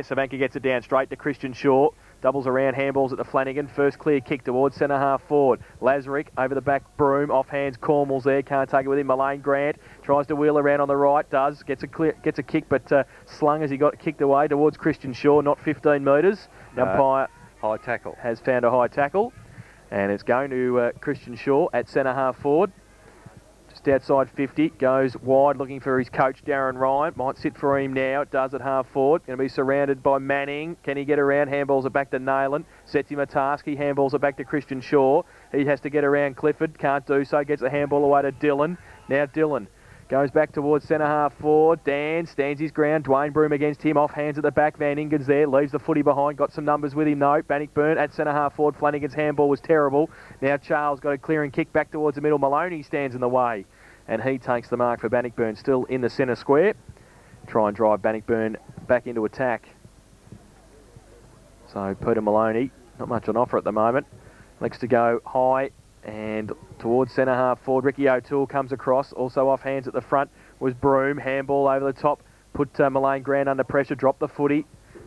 Savanka gets it down straight to Christian Shaw. Doubles around, handballs at the Flanagan. First clear kick towards centre half forward. Lazarick over the back, Broom off hands. Cornwall's there, can't take it with him. Mullane Grant tries to wheel around on the right, does gets a kick, but slung as he got kicked away towards Christian Shaw, not 15 metres. Umpire high tackle has found a high tackle, and it's going to Christian Shaw at centre half forward. Just outside 50, goes wide looking for his coach Darren Ryan. Might sit for him now, it does at half forward. Going to be surrounded by Manning. Can he get around? Handballs it back to Nayland. Sets him a task, he handballs it back to Christian Shaw. He has to get around Clifford, can't do so, gets the handball away to Dillon. Now Dillon goes back towards centre half forward. Dan stands his ground. Dwayne Broom against him. Off hands at the back. Van Ingen's there. Leaves the footy behind. Got some numbers with him though. Bannockburn at centre half forward. Flanagan's handball was terrible. Now Charles got a clearing kick back towards the middle. Maloney stands in the way, and he takes the mark for Bannockburn. Still in the centre square. Try and drive Bannockburn back into attack. So Peter Maloney, not much on offer at the moment. Likes to go high and towards centre half forward. Ricky O'Toole comes across. Also off hands at the front was Broom. Handball over the top. Put Mullane Grant under pressure. Dropped the footy.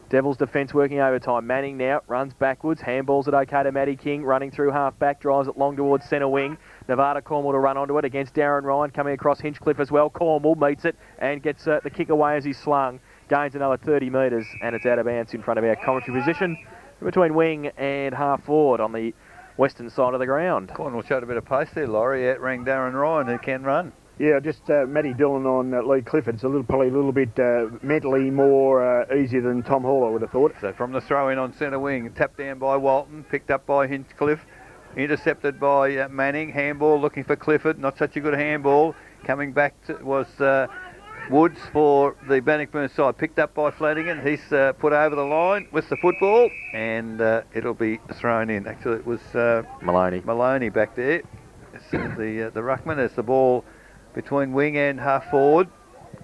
Devils defence working overtime. Manning now runs backwards. Handballs it okay to Matty King. Running through half back. Drives it long towards centre wing. Nevada Cornwall to run onto it against Darren Ryan. Coming across Hinchcliffe as well. Cornwall meets it and gets the kick away as he's slung. Gains another 30 metres and it's out of bounds in front of our commentary position. Between wing and half forward on the western side of the ground. Cornwall showed a bit of pace there, Laurie. Outrang Darren Ryan, who can run. Yeah, just Matty Dillon on Lee Clifford. It's probably a little bit mentally more easier than Tom Hall, I would have thought. So from the throw-in on centre wing, tapped down by Walton, picked up by Hinchcliffe, intercepted by Manning. Handball looking for Clifford, not such a good handball. Coming back was Woods for the Bannockburn side, picked up by Flanagan. He's put over the line with the football, and it'll be thrown in. Actually, it was Maloney back there. It's the ruckman. It's the ball between wing and half forward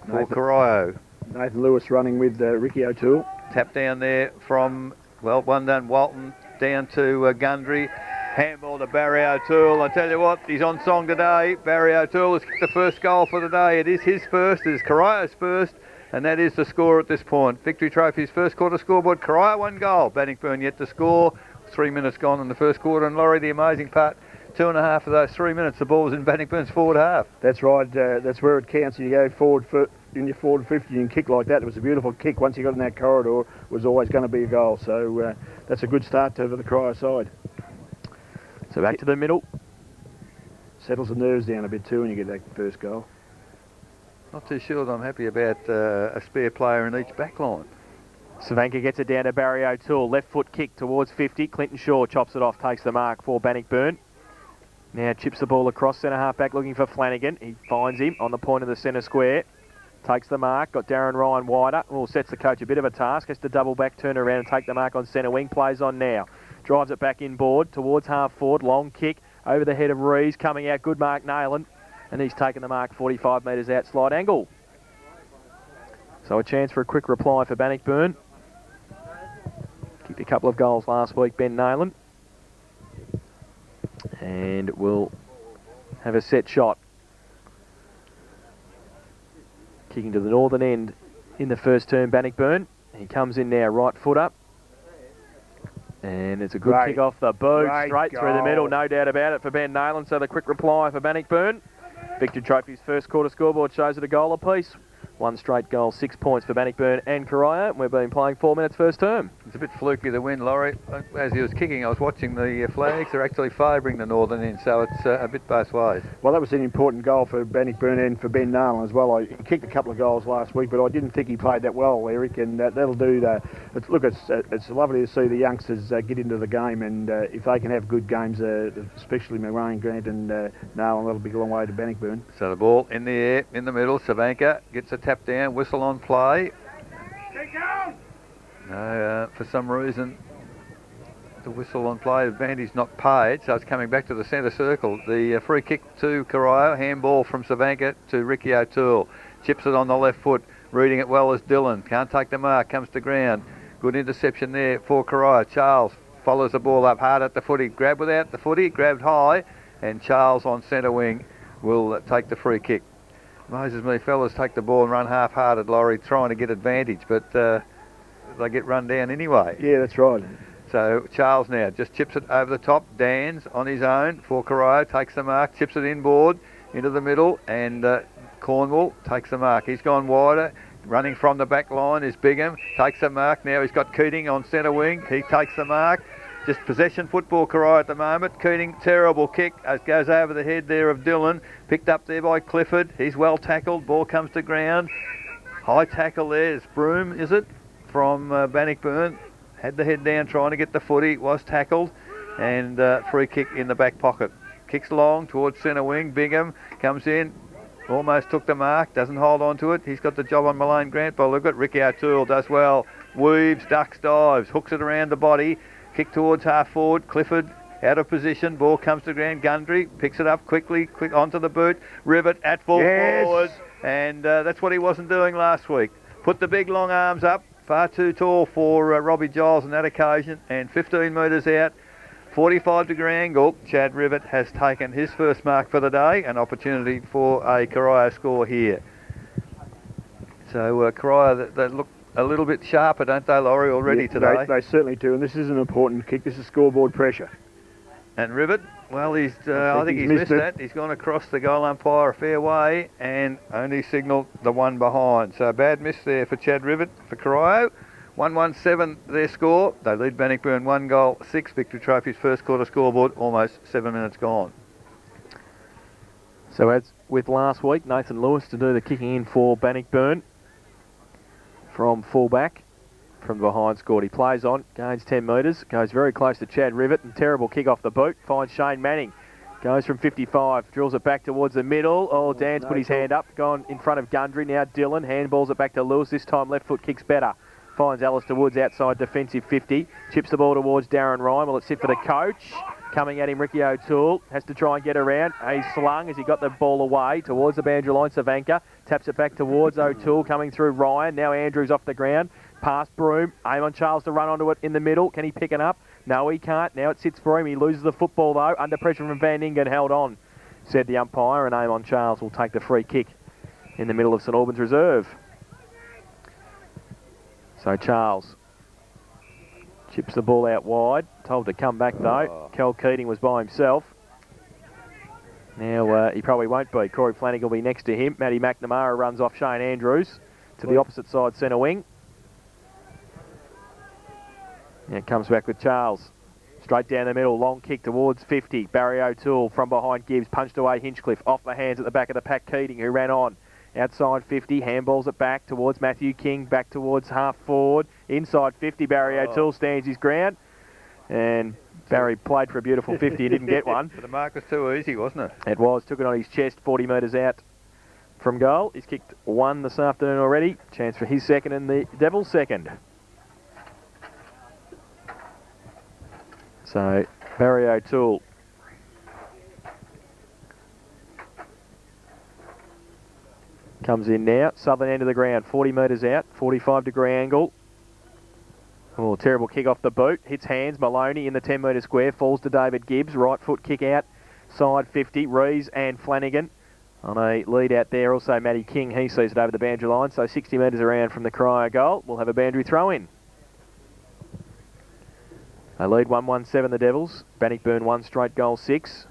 for Corio. Nathan Lewis running with Ricky O'Toole. Tap down there from, well, one done Walton down to Gundry. Handball to Barry O'Toole. I tell you what, he's on song today. Barry O'Toole has kicked the first goal for the day. It is his first, it is Corio's first, and that is the score at this point. Victory Trophy's first quarter scoreboard. Corio 1 goal. Bannockburn yet to score. 3 minutes gone in the first quarter, and Laurie, the amazing part, 2.5 of those 3 minutes, the ball was in Bannockburn's forward half. That's right. That's where it counts. You go forward in your forward 50 and kick like that. It was a beautiful kick. Once you got in that corridor, it was always going to be a goal. So that's a good start to the Corio side. So back to the middle. Settles the nerves down a bit too when you get that first goal. Not too sure that I'm happy about a spare player in each back line. Savanka gets it down to Barry O'Toole. Left foot kick towards 50. Clinton Shaw chops it off, takes the mark for Bannockburn. Now chips the ball across centre half back looking for Flanagan. He finds him on the point of the centre square. Takes the mark. Got Darren Ryan wider. Sets the coach a bit of a task. Has to double back, turn around and take the mark on centre wing. Plays on now. Drives it back inboard towards half forward. Long kick over the head of Rees. Coming out. Good mark, Nayland. And he's taken the mark 45 metres out, slide angle. So a chance for a quick reply for Bannockburn. Kicked a couple of goals last week, Ben Nayland. And we'll have a set shot. Kicking to the northern end in the first term, Bannockburn. He comes in now, right foot up. And it's a good kick off the boot, straight through the middle, no doubt about it for Ben Nayland. So the quick reply for Bannockburn. Victory Trophy's first quarter scoreboard shows it a goal apiece. One straight goal, 6 points for Bannockburn and Corio. We've been playing 4 minutes first term. It's a bit fluky, the win, Laurie. As he was kicking, I was watching the flags. They're actually favouring the northern end, so it's a bit both ways. Well, that was an important goal for Bannockburn and for Ben Nayland as well. He kicked a couple of goals last week, but I didn't think he played that well, Eric, and that'll do that. Look, it's lovely to see the youngsters get into the game, and if they can have good games, especially Mullane Grant and Nayland, that'll be a long way to Bannockburn. So the ball in the air, in the middle. Savanka gets a tap down, whistle on play. No, for some reason, the whistle on play advantage not paid, so it's coming back to the centre circle. The free kick to Corio, handball from Savanka to Ricky O'Toole. Chips it on the left foot, reading it well as Dillon. Can't take the mark, comes to ground. Good interception there for Corio. Charles follows the ball up hard at the footy. Grab without the footy, grabbed high, and Charles on centre wing will take the free kick. Moses me fellas take the ball and run half-hearted, Laurie, trying to get advantage, but they get run down anyway. Yeah, that's right. So Charles now just chips it over the top. Dan's on his own for Corio, takes the mark, chips it inboard into the middle, and Cornwall takes the mark. He's gone wider. Running from the back line is Bigham, takes the mark. Now he's got Keating on centre wing. He takes the mark. Just possession football, Corio at the moment. Keating, terrible kick. It goes over the head there of Dillon. Picked up there by Clifford. He's well tackled. Ball comes to ground. High tackle there. It's Broome, is it? From Bannockburn. Had the head down trying to get the footy. Was tackled. And free kick in the back pocket. Kicks long towards centre wing. Bigham comes in. Almost took the mark, doesn't hold on to it. He's got the job on Malone Grant, but look at Ricky O'Toole, does well. Weaves, ducks, dives, hooks it around the body. Kick towards half forward. Clifford out of position. Ball comes to ground. Gundry picks it up quickly, quick onto the boot. Rivet at full forward. And that's what he wasn't doing last week. Put the big long arms up. Far too tall for Robbie Giles on that occasion. And 15 metres out. 45-degree angle. Chad Rivet has taken his first mark for the day. An opportunity for a Corio score here. So Corio, they look a little bit sharper, don't they, Laurie, already today? They certainly do, and this is an important kick. This is scoreboard pressure. And Rivet, well, I think he's missed that. He's gone across the goal umpire a fair way and only signalled the one behind. So a bad miss there for Chad Rivet for Corio. 1-1-7 their score. They lead Bannockburn 1-6. Victory Trophy's first quarter scoreboard, almost 7 minutes gone. So as with last week, Nathan Lewis to do the kicking in for Bannockburn from fullback. From behind scored. He plays on, gains 10 metres, goes very close to Chad Rivet, and terrible kick off the boot. Finds Shane Manning. Goes from 55, drills it back towards the middle. Oh, Dan's put his hand up, gone in front of Gundry. Now Dillon handballs it back to Lewis. This time left foot kicks better. Finds Alistair Woods outside defensive 50. Chips the ball towards Darren Ryan. Will it sit for the coach? Coming at him, Ricky O'Toole. Has to try and get around. He's slung as he got the ball away towards the boundary line. Savanka taps it back towards O'Toole. Coming through Ryan. Now Andrews off the ground. Past Broome. Aim on Charles to run onto it in the middle. Can he pick it up? No, he can't. Now it sits for him. He loses the football though. Under pressure from Van Ingen. Held on, said the umpire. And aim on Charles will take the free kick in the middle of St Albans Reserve. So Charles chips the ball out wide. Told to come back though. Kel Keating was by himself. Now he probably won't be. Corey Flanagan will be next to him. Matty McNamara runs off Shane Andrews to the opposite side centre wing. Now it comes back with Charles. Straight down the middle. Long kick towards 50. Barry O'Toole from behind Gibbs. Punched away Hinchcliffe. Off the hands at the back of the pack. Keating who ran on. Outside 50, handballs it back towards Matthew King, back towards half forward. Inside 50, Barry O'Toole stands his ground. And Barry played for a beautiful 50 and didn't get one. But the mark was too easy, wasn't it? It was. Took it on his chest, 40 metres out from goal. He's kicked one this afternoon already. Chance for his second and the Devils' second. So, Barry O'Toole. Comes in now, southern end of the ground, 40 metres out, 45-degree angle. Oh, terrible kick off the boot. Hits hands, Maloney in the 10-metre square, falls to David Gibbs. Right foot kick out, side 50, Rees and Flanagan on a lead out there. Also Matty King, he sees it over the boundary line, so 60 metres around from the Corio goal. We'll have a boundary throw in. They lead 1-1-7 the Devils. Bannockburn 1 straight goal 6.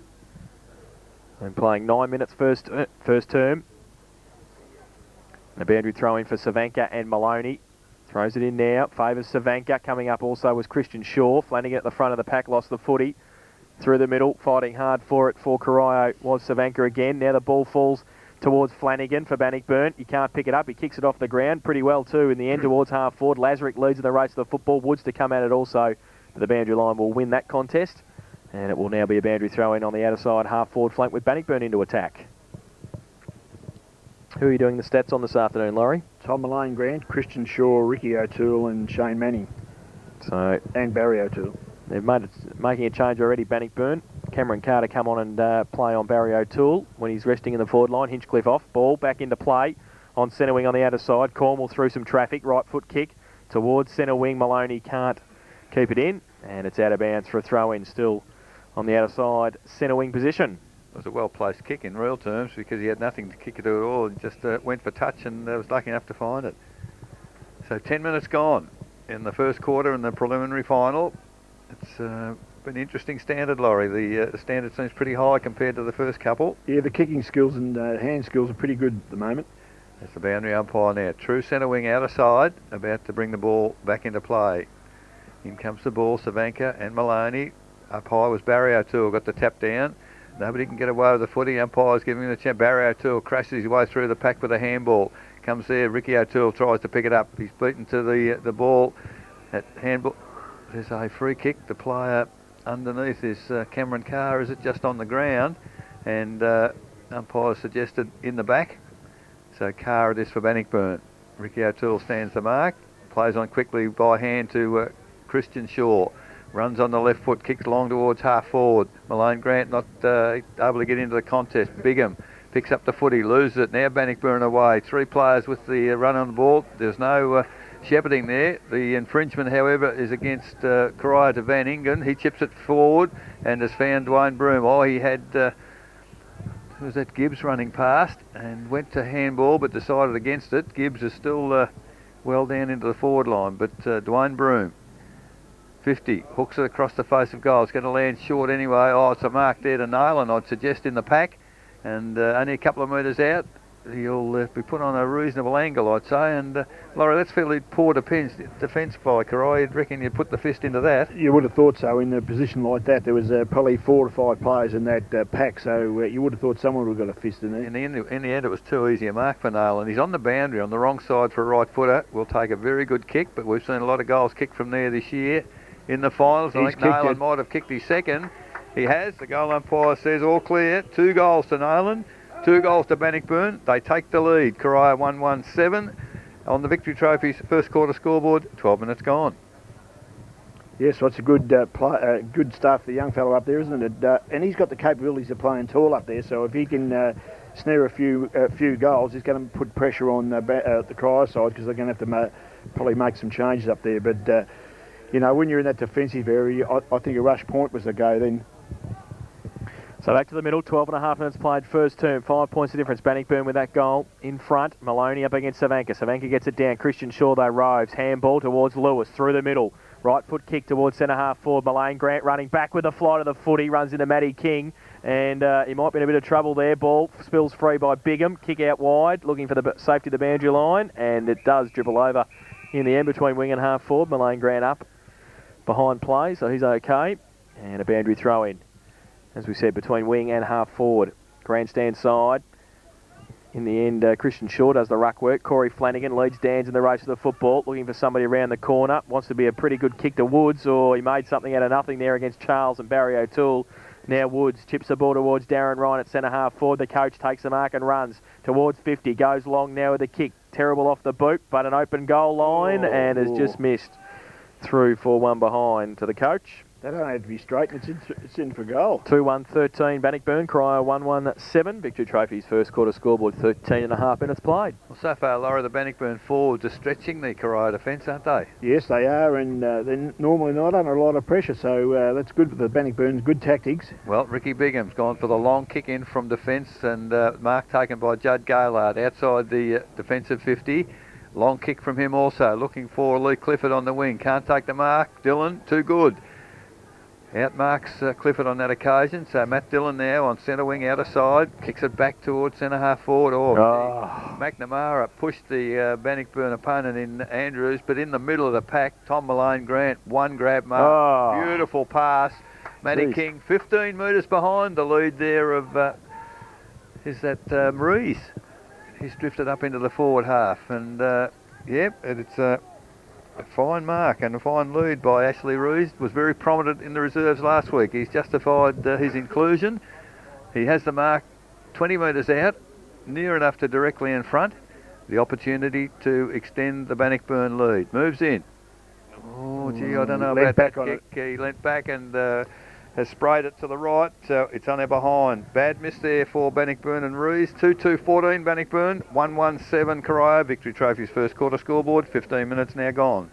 And playing 9 minutes first term. A boundary throw in for Savanka and Maloney. Throws it in now. Favours Savanka. Coming up also was Christian Shaw. Flanagan at the front of the pack. Lost the footy. Through the middle. Fighting hard for it for Corio was Savanka again. Now the ball falls towards Flanagan for Bannockburn. He can't pick it up. He kicks it off the ground pretty well too. In the end towards half forward. Lazarick leads in the race of the football. Woods to come at it also. The boundary line will win that contest. And it will now be a boundary throw in on the outer side half forward flank with Bannockburn into attack. Who are you doing the stats on this afternoon, Laurie? Tom Malone Grant, Christian Shaw, Ricky O'Toole and Shane Manning. And Barry O'Toole. They've making a change already, Bannockburn. Cameron Carter come on and play on Barry O'Toole when he's resting in the forward line. Hinchcliffe off, ball back into play on centre wing on the outer side. Cornwall through some traffic, right foot kick towards centre wing. Maloney can't keep it in and it's out of bounds for a throw in still on the outer side centre wing position. It was a well-placed kick in real terms because he had nothing to kick it at all. He just went for touch and was lucky enough to find it. So 10 minutes gone. in the first quarter in the preliminary final. It's been interesting standard, Laurie. The standard seems pretty high compared to the first couple. Yeah, the kicking skills and hand skills are pretty good at the moment. That's the boundary umpire now. True centre wing outer side, about to bring the ball back into play. In comes the ball, Savanka and Maloney. Up high was Barry O'Toole, got the tap down. Nobody can get away with the footy. Umpire's giving him the chance. Barry O'Toole crashes his way through the pack with a handball. Comes there, Ricky O'Toole tries to pick it up. He's beaten to the ball. At handball, there's a free kick. The player underneath is Cameron Carr, is it just on the ground? And umpire suggested in the back. So Carr it is for Bannockburn. Ricky O'Toole stands the mark. Plays on quickly by hand to Christian Shaw. Runs on the left foot, kicks long towards half forward. Malone Grant not able to get into the contest. Bigham picks up the footy, loses it. Now Bannockburn away. 3 players with the run on the ball. There's no shepherding there. The infringement, however, is against Corio to Van Ingen. He chips it forward and has found Dwayne Broom. Oh, he had... who was that? Gibbs running past and went to handball but decided against it. Gibbs is still well down into the forward line, but Dwayne Broom, 50, hooks it across the face of goal. It's going to land short anyway. Oh, it's a mark there to Nayland, I'd suggest, in the pack, and only a couple of metres out. He'll be put on a reasonable angle, I'd say. And Laurie, that's fairly poor defence by Corio. You'd reckon you'd put the fist into that? You would have thought so. In a position like that, there was probably 4 to 5 players in that pack, so you would have thought someone would have got a fist in there. In the end, it was too easy a mark for Nayland. He's on the boundary on the wrong side for a right footer. Will take a very good kick, but we've seen a lot of goals kicked from there this year in the finals. I think Nayland might have kicked his second. He has. The goal umpire says all clear. 2 goals to Nayland. 2 goals to Bannockburn. They take the lead. Corio 1-1-7 on the Victory Trophy's first quarter scoreboard. 12 minutes gone. Yes, well, it's a good good start for the young fellow up there, isn't it? And he's got the capabilities of playing tall up there. So if he can snare a few goals, he's going to put pressure on the Corio side, because they're going to have to probably make some changes up there. But you know, when you're in that defensive area, I think a rush point was the go then. So back to the middle, 12.5 minutes played first term, 5 points of difference. Bannockburn with that goal in front. Maloney up against Savanka. Savanka gets it down. Christian Shaw though roves. Handball towards Lewis through the middle. Right foot kick towards centre half forward. Malone Grant running back with a flight of the footy. Runs into Matty King. And he might be in a bit of trouble there. Ball spills free by Bigham. Kick out wide, looking for the safety of the boundary line. And it does dribble over in the end between wing and half forward. Malone Grant up behind play, so he's okay. And a boundary throw in, as we said, between wing and half forward. Grandstand side. In the end, Christian Shaw does the ruck work. Corey Flanagan leads Dans in the race to the football, looking for somebody around the corner. Wants to be a pretty good kick to Woods, or he made something out of nothing there against Charles and Barry O'Toole. Now Woods chips the ball towards Darren Ryan at centre half forward. The coach takes the mark and runs towards 50. Goes long now with a kick. Terrible off the boot, but an open goal line and has just missed. Through for one behind to the coach. They don't have to be straight, it's in for goal. 2-1-13 Bannockburn, Corio 1-1-7. Victory Trophy's first quarter scoreboard, 13.5 minutes played. Well, so far, Laura, the Bannockburn forwards are stretching the Corio defence, aren't they? Yes, they are, and they're normally not under a lot of pressure, so that's good for the Bannockburn's good tactics. Well, Ricky Bigham's gone for the long kick in from defence, and mark taken by Judd Gaylard outside the defensive 50. Long kick from him also, looking for Lee Clifford on the wing. Can't take the mark. Dillon, too good. Outmarks Clifford on that occasion. So Matt Dillon now on centre wing outer side. Kicks it back towards centre half forward. McNamara pushed the Bannockburn opponent in Andrews, but in the middle of the pack, Tom Malone Grant, one grab mark. Beautiful pass. Matty King, 15 metres behind the lead there of, is that Maurice? He's drifted up into the forward half, and it's a fine mark and a fine lead by Ashley Ruiz. Was very prominent in the reserves last week. He's justified his inclusion. He has the mark 20 metres out, near enough to directly in front. The opportunity to extend the Bannockburn lead. Moves in. Oh, gee, I don't know about that kick. He leant back and has sprayed it to the right, so it's on there behind. Bad miss there for Bannockburn and Ruiz. 2-2-14 Bannockburn, 1-1-7 Corio. Victory Trophy's first quarter scoreboard, 15 minutes now gone.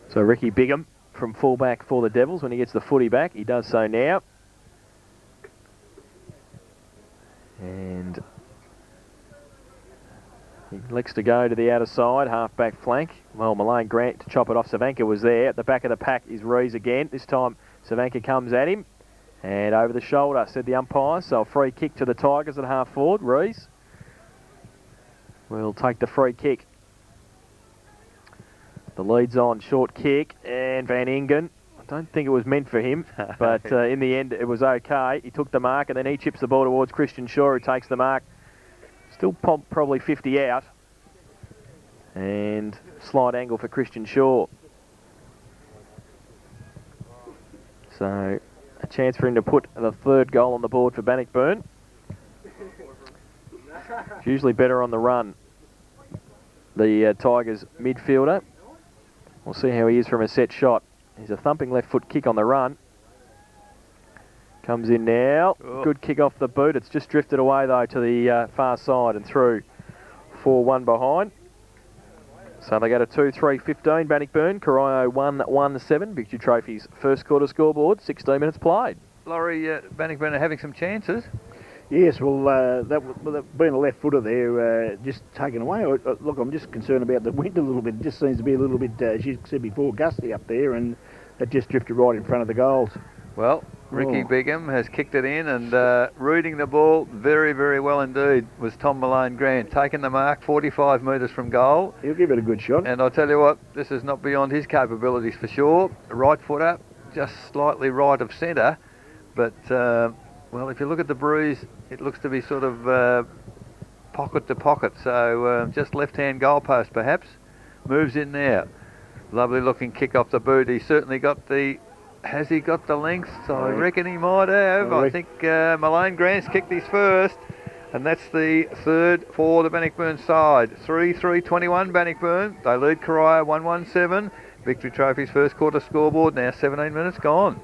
So Ricky Bigham from fullback for the Devils when he gets the footy back. He does so now. And He elects to go to the outer side, half-back flank. Well, Malone Grant to chop it off. Savanka was there. At the back of the pack is Rees again. This time, Savanka comes at him. And over the shoulder, said the umpire. So a free kick to the Tigers at half forward. Rees will take the free kick. The lead's on, short kick, and Van Ingen. I don't think it was meant for him, but in the end it was okay. He took the mark, and then he chips the ball towards Christian Shaw, who takes the mark. Still probably 50 out. And slight angle for Christian Shaw. So a chance for him to put the third goal on the board for Bannockburn. It's usually better on the run. The Tigers midfielder. We'll see how he is from a set shot. He's a thumping left foot kick on the run. Comes in now. Oh. Good kick off the boot. It's just drifted away though to the far side and through. 4-1 behind. So they go to 2-3-15 Bannockburn. Corio 1-1-7. Victory Trophy's first quarter scoreboard. 16 minutes played. Laurie, Bannockburn are having some chances. Yes, well, that being a left footer there, just taken away. Look, I'm just concerned about the wind a little bit. It just seems to be a little bit, as you said before, gusty up there, and it just drifted right in front of the goals. Well, Ricky Bigham has kicked it in, and rooting the ball very, very well indeed was Tom Malone Grant, taking the mark 45 metres from goal. He'll give it a good shot. And I'll tell you what, this is not beyond his capabilities for sure. Right footer, just slightly right of centre, but well, if you look at the bruise, it looks to be sort of pocket to pocket, so just left-hand goalpost perhaps. Moves in now. Lovely looking kick off the boot. He certainly got the... Has he got the length? I reckon he might have. I think Malone Grant's kicked his first, and that's the third for the Bannockburn side. 3-3-21 Bannockburn. They lead Corio 1-1-7. Victory Trophy's first quarter scoreboard, now 17 minutes gone.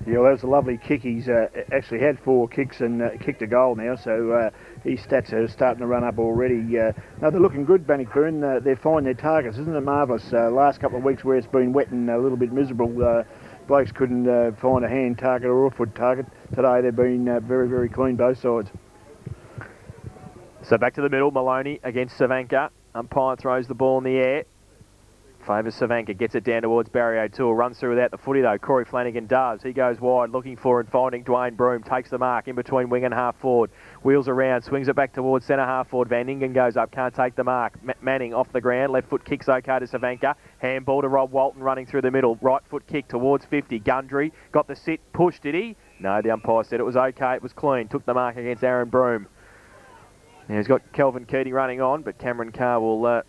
Yeah, well, that was a lovely kick. He's actually had 4 kicks and kicked a goal now, so his stats are starting to run up already. No, they're looking good, Bannockburn. They're finding their targets, isn't it marvellous? Last couple of weeks where it's been wet and a little bit miserable, blokes couldn't find a hand target or a foot target. Today they've been very, very clean, both sides. So back to the middle, Maloney against Savanka. Umpire throws the ball in the air. Favours Savanka, gets it down towards Barry O'Toole, runs through without the footy though. Corey Flanagan does. He goes wide, looking for and finding Dwayne Broome, takes the mark in between wing and half forward. Wheels around, swings it back towards centre half forward. Van Ingen goes up, can't take the mark. Manning off the ground, left foot kicks okay to Savanka. Handball to Rob Walton running through the middle. Right foot kick towards 50. Gundry got the sit, push, did he? No, the umpire said it was okay, it was clean. Took the mark against Aaron Broome. Now he's got Kelvin Keating running on, but Cameron Carr will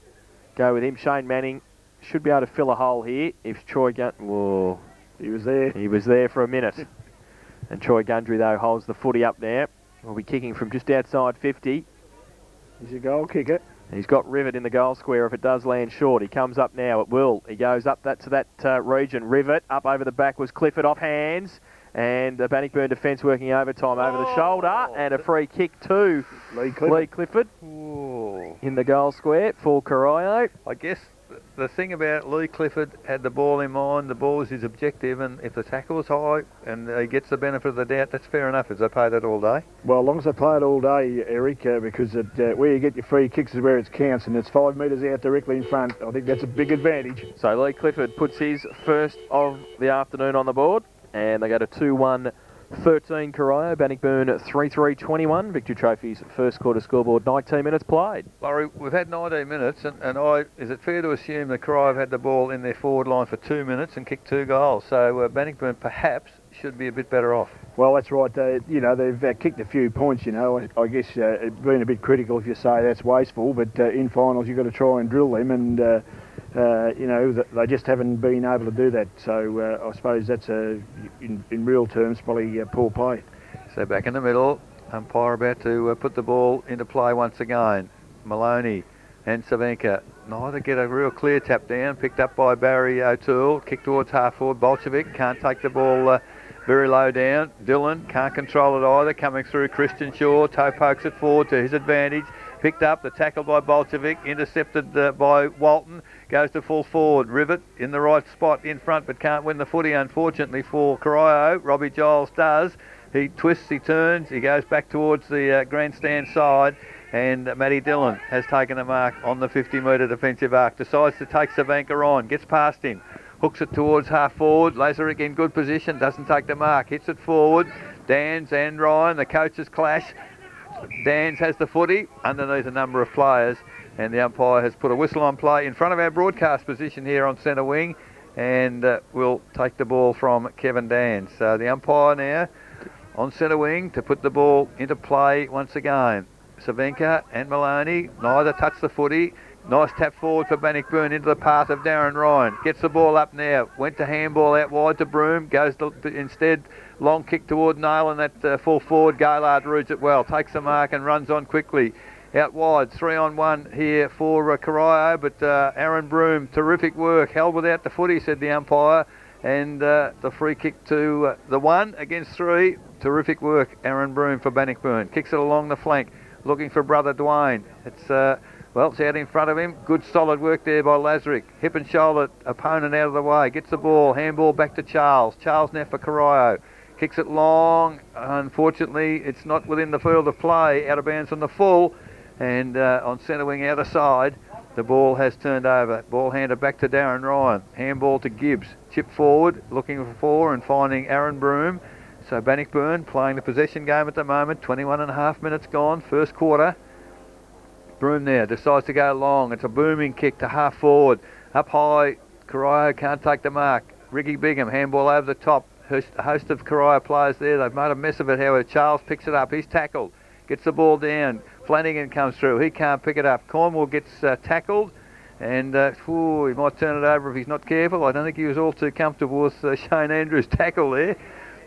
go with him. Shane Manning should be able to fill a hole here if Troy Whoa. He was there. He was there for a minute. And Troy Gundry, though, holds the footy up there. Will be kicking from just outside 50. He's a goal kicker. He's got Rivet in the goal square if it does land short. He comes up now. It will. He goes up to that region. Rivet up over the back was Clifford off hands. And the Bannockburn defence working overtime over the shoulder. And a free kick to Lee Clifford in the goal square for Corio. I guess the thing about Lee Clifford had the ball in mind, the ball was his objective, and if the tackle is high and he gets the benefit of the doubt, that's fair enough if they play that all day. Well, as long as they play it all day, Eric, because where you get your free kicks is where it counts, and it's 5 metres out directly in front. I think that's a big advantage. So Lee Clifford puts his first of the afternoon on the board, and they go to 2-1-13 Corio. Bannockburn 3-3-21. Victory Trophy's first quarter scoreboard, 19 minutes played. Laurie, we've had 19 minutes, and is it fair to assume that Corio have had the ball in their forward line for 2 minutes and kicked 2 goals? So Bannockburn perhaps should be a bit better off. Well, that's right. They've kicked a few points, I guess being a bit critical if you say that's wasteful, but in finals you've got to try and drill them, and they just haven't been able to do that. So I suppose that's in real terms probably poor play. So back in the middle, umpire about to put the ball into play once again. Maloney and Savanka neither get a real clear tap down, picked up by Barry O'Toole, kicked towards half forward. Bolchevic can't take the ball very low down. Dillon can't control it either, coming through Christian Shaw, toe pokes it forward to his advantage. Picked up, the tackle by Bolchevic, intercepted by Walton, goes to full forward. Rivet in the right spot in front, but can't win the footy, unfortunately, for Corio. Robbie Giles does. He twists, he turns, he goes back towards the grandstand side. And Matty Dillon has taken a mark on the 50-metre defensive arc. Decides to take Savanka on. Gets past him. Hooks it towards half forward. Lazarick in good position. Doesn't take the mark. Hits it forward. Dans and Ryan. The coaches clash. Dans has the footy underneath a number of players. And the umpire has put a whistle on play in front of our broadcast position here on centre wing. And will take the ball from Kevin Dans. So the umpire now on centre wing to put the ball into play once again. Savenka and Maloney, neither touch the footy. Nice tap forward for Bannockburn into the path of Darren Ryan. Gets the ball up now. Went to handball out wide to Broome. Goes to, instead, long kick toward Nail and that full forward. Gaillard reads it well. Takes the mark and runs on quickly. Out wide, 3-on-1 here for Corio, but Aaron Broome, terrific work. Held without the footy, said the umpire. And the free kick to the 1 against 3. Terrific work, Aaron Broome for Bannockburn. Kicks it along the flank. Looking for brother Dwayne. It's it's out in front of him. Good solid work there by Lazarick. Hip and shoulder opponent out of the way. Gets the ball. Handball back to Charles. Charles now for Corio. Kicks it long. Unfortunately, it's not within the field of play. Out of bounds on the full. And on centre wing outer side, the ball has turned over. Ball handed back to Darren Ryan. Handball to Gibbs. Chip forward. Looking for 4 and finding Aaron Broome. So Bannockburn playing the possession game at the moment. 21.5 minutes gone, first quarter. Broome there decides to go long. It's a booming kick to half forward. Up high, Corio can't take the mark. Ricky Bingham, handball over the top. A host of Corio players there. They've made a mess of it, however. Charles picks it up. He's tackled. Gets the ball down. Flanagan comes through. He can't pick it up. Cornwall gets tackled. And he might turn it over if he's not careful. I don't think he was all too comfortable with Shane Andrews' tackle there.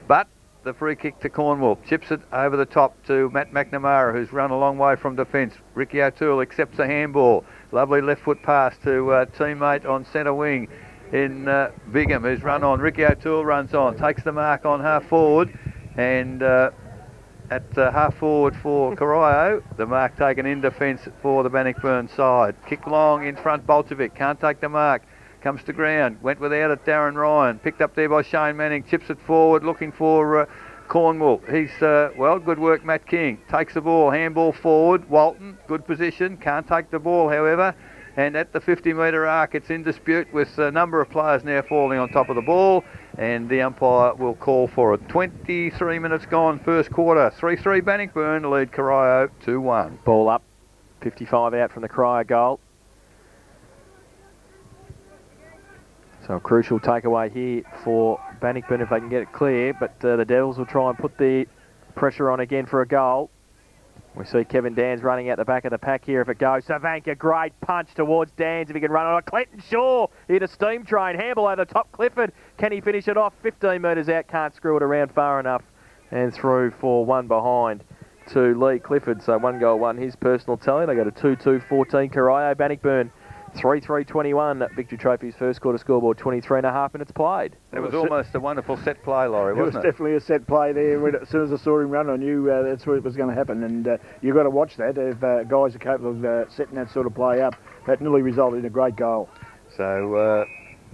But the free kick to Cornwall. Chips it over the top to Matt McNamara, who's run a long way from defence. Ricky O'Toole accepts a handball. Lovely left foot pass to teammate on centre wing in Bingham, who's run on. Ricky O'Toole runs on, takes the mark on half forward, and at half forward for Corio, the mark taken in defence for the Bannockburn side. Kick long in front, Bolchevic can't take the mark. Comes to ground, went without it, Darren Ryan. Picked up there by Shane Manning, chips it forward, looking for Cornwall. He's, good work, Matt King. Takes the ball, handball forward. Walton, good position, can't take the ball, however. And at the 50-metre arc, it's in dispute with a number of players now falling on top of the ball. And the umpire will call for it. 23 minutes gone, first quarter. 3-3 Bannockburn, lead Corio 2-1. Ball up, 55 out from the Corio goal. So a crucial takeaway here for Bannockburn if they can get it clear, but the Devils will try and put the pressure on again for a goal. We see Kevin Dans running out the back of the pack here if it goes. Savanka, great punch towards Dans if he can run on it. Clinton Shaw hit a steam train. Handball over the top. Clifford, can he finish it off? 15 metres out, can't screw it around far enough. And through for 1 behind to Lee Clifford. So 1 goal, 1 his personal tally. They go to 2-2-14 Corio. Bannockburn 3-3-21. Victory Trophy's first quarter scoreboard, 23.5 minutes played. It was almost a wonderful set play, Laurie, wasn't it? It was definitely a set play there. As soon as I saw him run, I knew that's what was going to happen. And you've got to watch that. If guys are capable of setting that sort of play up, that nearly resulted in a great goal. So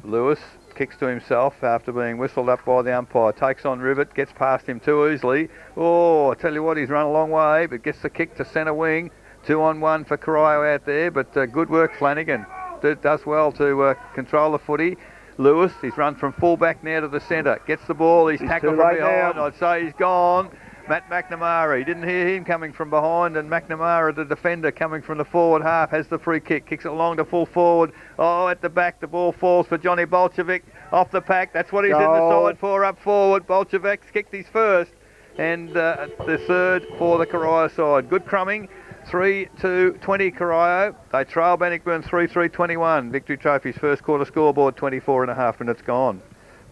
Lewis kicks to himself after being whistled up by the umpire. Takes on Rivet, gets past him too easily. Oh, I tell you what, he's run a long way, but gets the kick to centre wing. 2-on-1 for Corio out there, but good work Flanagan. Does well to control the footy. Lewis, he's run from full-back now to the centre. Gets the ball, he's tackled from behind. Now. I'd say he's gone. Matt McNamara, he didn't hear him coming from behind, and McNamara, the defender, coming from the forward half, has the free kick. Kicks it along to full forward. Oh, at the back, the ball falls for Johnny Bolchevic. Off the pack, that's what he's in the side for, up forward. Bolchevic's kicked his first, and the third for the Corio side. Good crumbing. 3-2-20 Corio. They trail Bannockburn 3-3-21. Victory Trophy's first quarter scoreboard, 24.5 minutes gone.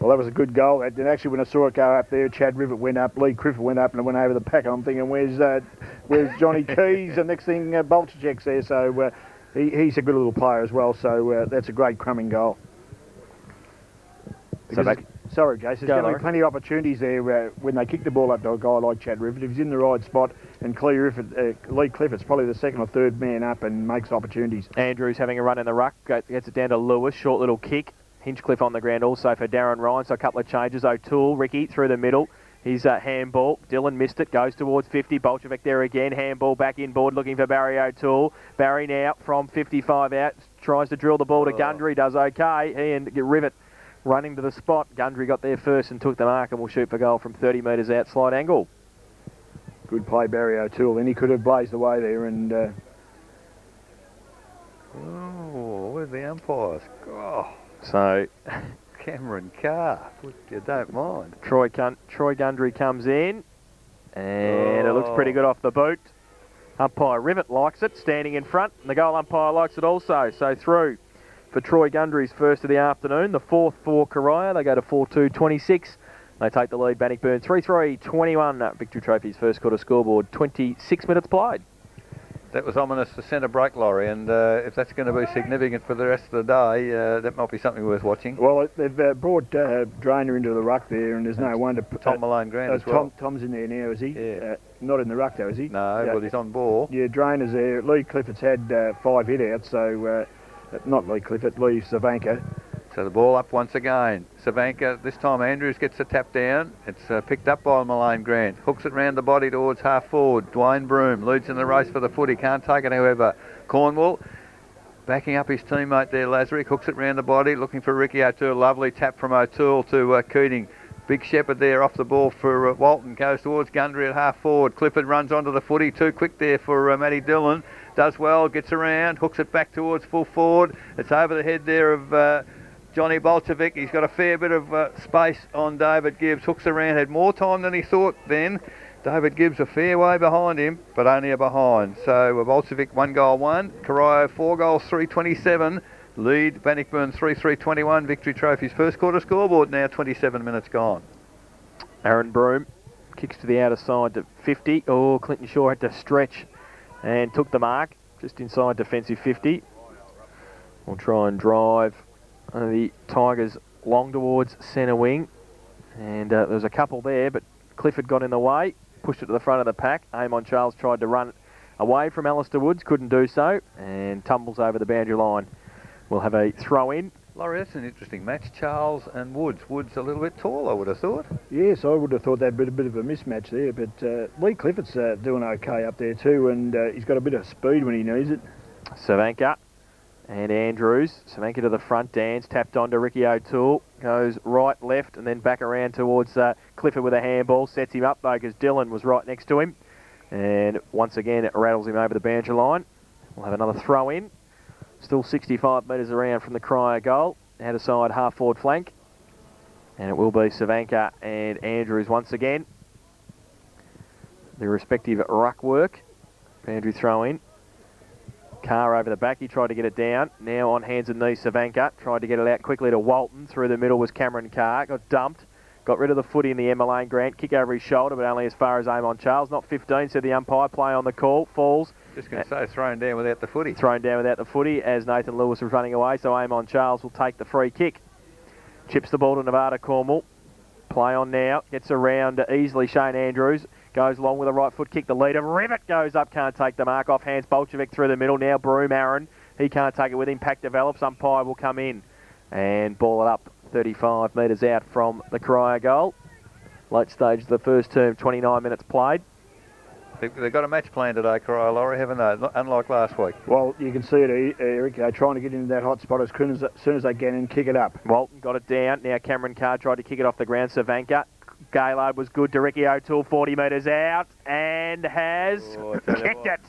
Well, that was a good goal. And actually, when I saw it go up there, Chad Rivet went up, Lee Clifford went up, and it went over the pack. I'm thinking, where's Johnny Keys? The next thing, Bolchevic's there. So he's a good little player as well. So that's a great crumbing goal. Sorry, Jason. There's going to be plenty of opportunities there when they kick the ball up to a guy like Chad Rivet. If he's in the right spot, and Lee Clifford's probably the second or third man up and makes opportunities. Andrews having a run in the ruck, gets it down to Lewis, short little kick. Hinchcliffe on the ground also for Darren Ryan, so a couple of changes. O'Toole, Ricky through the middle. His handball. Dylan missed it. Goes towards 50. Bolshevik there again. Handball back inboard looking for Barry O'Toole. Barry now from 55 out. Tries to drill the ball to Gundry. Does okay. He and Rivet running to the spot. Gundry got there first and took the mark and will shoot for goal from 30 metres out. Slight angle. Good play, Barry O'Toole. Then he could have blazed away there and... Oh, where's the umpires? Oh. So... Cameron Carr, you don't mind. Troy Gundry comes in, and it looks pretty good off the boot. Umpire Rivet likes it, standing in front, and the goal umpire likes it also. So through for Troy Gundry's first of the afternoon, the fourth for Corio. They go to 4-2-26. They take the lead, Bannockburn 3-3-21. Victory Trophy's first quarter scoreboard, 26 minutes played. That was ominous for centre break, Laurie, and if that's going to be significant for the rest of the day, that might be something worth watching. Well, they've brought Drainer into the ruck there, and there's no wonder... Tom Malone Grant as well. Tom's in there now, is he? Yeah. Not in the ruck though, is he? No, well, he's on ball. Yeah, Drainer's there. Lee Clifford's had 5 hit-outs, so... not Lee Clifford, Lee Savanka. So the ball up once again. Savanka, this time Andrews gets the tap down. It's picked up by Malone Grant. Hooks it round the body towards half forward. Dwayne Broome leads in the race for the footy. Can't take it, however. Cornwall backing up his teammate there, Lazarick. Hooks it round the body, looking for Ricky O'Toole. Lovely tap from O'Toole to Keating. Big Shepherd there off the ball for Walton. Goes towards Gundry at half forward. Clifford runs onto the footy. Too quick there for Matty Dillon. Does well, gets around, hooks it back towards full forward. It's over the head there of... Johnny Bolshevik. He's got a fair bit of space on David Gibbs. Hooks around, had more time than he thought then. David Gibbs a fair way behind him, but only a behind. So Bolshevik 1 goal 1. Corio 4 goals 3-27. Lead Bannockburn 3-3-21. Victory Trophy's first quarter scoreboard now 27 minutes gone. Aaron Broome kicks to the outer side to 50. Oh, Clinton Shaw had to stretch and took the mark just inside defensive 50. We'll try and drive the Tigers long towards centre wing, and there was a couple there, but Clifford got in the way, pushed it to the front of the pack. Amon Charles tried to run it away from Alistair Woods, couldn't do so, and tumbles over the boundary line. We'll have a throw in. Laurie, that's an interesting match, Charles and Woods. Woods a little bit tall, I would have thought. Yes, I would have thought that'd be a bit of a mismatch there, but Lee Clifford's doing okay up there too, and he's got a bit of speed when he needs it. Savanka and Andrews. Savanka to the front, dance, tapped onto Ricky O'Toole. Goes right, left, and then back around towards Clifford with a handball. Sets him up, though, because Dylan was right next to him. And once again, it rattles him over the boundary line. We'll have another throw in. Still 65 metres around from the Corio goal. Out of side, half-forward flank. And it will be Savanka and Andrews once again. The respective ruck work. Andrew throw in. Carr over the back, he tried to get it down. Now on hands and knees, Savanka tried to get it out quickly to Walton. Through the middle was Cameron Carr, got dumped. Got rid of the footy in the Malone Grant. Kick over his shoulder, but only as far as Amon Charles. Not 15, said the umpire. Play on the call. Falls. Just going to say, thrown down without the footy. Thrown down without the footy as Nathan Lewis was running away, so Amon Charles will take the free kick. Chips the ball to Nevada Cornwall. Play on now. Gets around easily Shane Andrews. Goes along with a right foot kick. The leader, Rivet, goes up. Can't take the mark. Off hands Bolshevik through the middle. Now Broome Aaron. He can't take it with him. Pack develops. Umpire will come in and ball it up 35 metres out from the Corio goal. Late stage of the first term, 29 minutes played. They've got a match plan today, Corio, Laurie, haven't they? Unlike last week. Well, you can see it, Eric, trying to get into that hot spot as soon as they can and kick it up. Walton got it down. Now Cameron Carr tried to kick it off the ground. Savanka. Gaylord was good to Ricky O'Toole, 40 metres out, and has kicked it.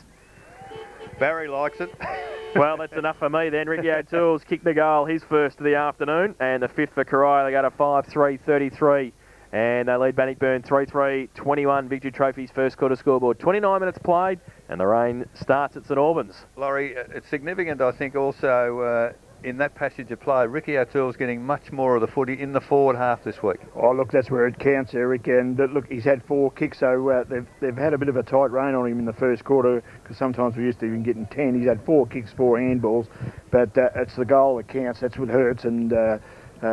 Barry likes it. Well, that's enough for me then. Ricky O'Toole's kicked the goal, his first of the afternoon, and the fifth for Corio. They go to 5-3-33, and they lead Bannockburn 3-3-21. Victory Trophy's first quarter scoreboard. 29 minutes played, and the rain starts at St Albans. Laurie, it's significant, I think, also in that passage of play. Ricky O'Toole's getting much more of the footy in the forward half this week. Oh, look, that's where it counts, Eric. And look, he's had 4 kicks, so they've had a bit of a tight rein on him in the first quarter, because sometimes we used to even getting 10. He's had 4 kicks, 4 handballs, but it's the goal that counts. That's what hurts. And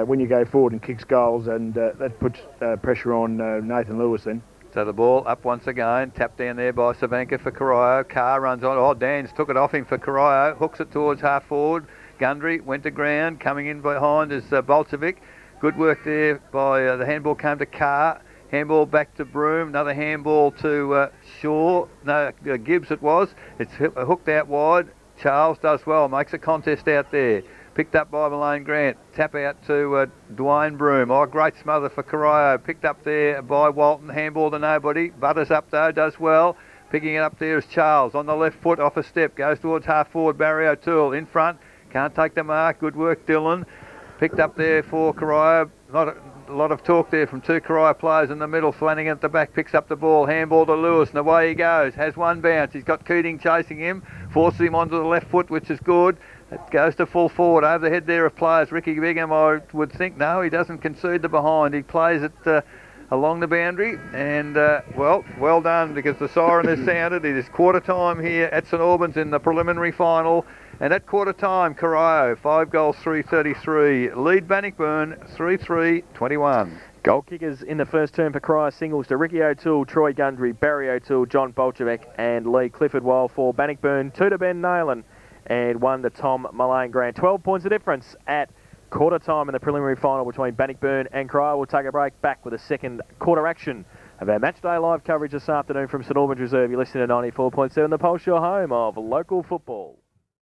when you go forward and kicks goals, and that puts pressure on Nathan Lewis then. So the ball up once again, tapped down there by Savanka for Corio. Carr runs on. Oh, Dan's took it off him for Corio. Hooks it towards half forward. Gundry went to ground. Coming in behind is Bolshevik. Good work there by the handball came to Carr. Handball back to Broome. Another handball to Shaw. No, Gibbs it was. It's hooked out wide. Charles does well. Makes a contest out there. Picked up by Malone Grant. Tap out to Dwayne Broome. Oh, great smother for Corio. Picked up there by Walton. Handball to nobody. Butters up though. Does well. Picking it up there is Charles. On the left foot, off a step. Goes towards half forward. Barry O'Toole in front. Can't take the mark. Good work, Dylan. Picked up there for Corio. Not a lot of talk there from two Corio players in the middle. Flanagan at the back picks up the ball. Handball to Lewis, and away he goes. Has one bounce. He's got Keating chasing him. Forces him onto the left foot, which is good. It goes to full forward. Over the head there of players. Ricky Bigham, I would think, no, he doesn't concede the behind. He plays it along the boundary, and well done, because the siren has sounded. It is quarter time here at St Albans in the preliminary final, and at quarter time, Corio 5 goals 3-33, lead Bannockburn 3-3-21. Goal kickers in the first term for Corio singles to Ricky O'Toole, Troy Gundry, Barry O'Toole, John Bolchevek and Lee Clifford, while for Bannockburn 2 to Ben Nayland and 1 to Tom Malone Grant. 12 points of difference at quarter time in the preliminary final between Bannockburn and Corio. We'll take a break, back with a second quarter action of our Matchday live coverage this afternoon from St Albans Reserve. You're listening to 94.7 The Pulse, your home of local football.